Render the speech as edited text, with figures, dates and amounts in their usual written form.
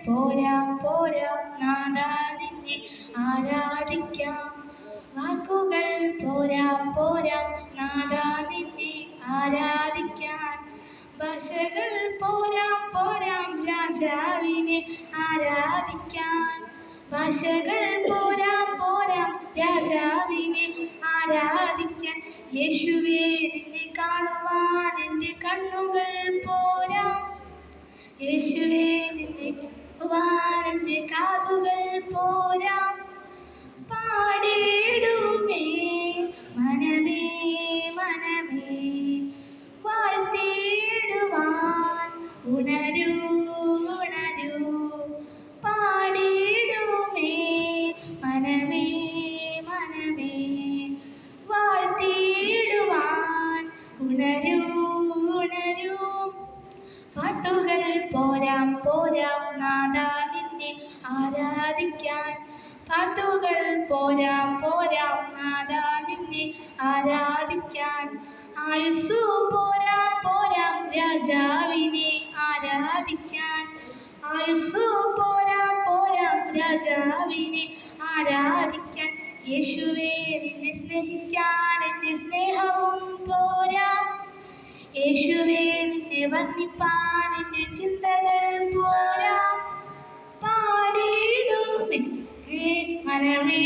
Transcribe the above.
പോരാം പോരാം നാദാ നിന്നെ ആരാധിക്കാം. വാക്കുകൾ പോരാം പോരാം നാദാ നിന്നെ ആരാധിക്കാൻ. ഭാഷകൾ പോരാം പോരാം രാജാവിനെ ആരാധിക്കാൻ. ഭാഷകൾ പോരാം പോരാം രാജാവിനെ ആരാധിക്കാൻ. യേശുവേ നിന്നെ കാണുവാൻ എൻ്റെ കണ്ണുകൾ പോരാ. യേശുവേ നിന്നെ കാണുവാൻ എൻ്റെ കാതുകൾ പോരാ. പാടിടുമേ മനമേ മനമേ വാഴ്ത്തിടുവാൻ ഉണരൂ ഉണരൂ. പാടിടുമേ മനമേ മനമേ വാഴ്ത്തിടുവാൻ ഉണരൂ ഉണരൂ. പാട്ടുകൾ പോരാം പോരാം നാദാ നിന്നെ ആരാധിക്കാൻ. പാട്ടുകൾ പോരാം പോരാം നാദാ നിന്നെ ആരാധിക്കാൻ. ആയുസ്സു പോരാം പോരാം രാജാവിനെ ആരാധിക്കാൻ. ആയുസ്സു പോരാം പോരാം രാജാവിനെ ആരാധിക്കാൻ. യേശുവേ നിന്നെ സ്നേഹിക്കാൻ എൻ്റെ സ്നേഹവും പോരാ. യേശുവേ നിന്നെ വർണ്ണിപ്പാൻ എൻ്റെ ചിന്തകൾ പോരാ. പാടിടുമേ മനമേ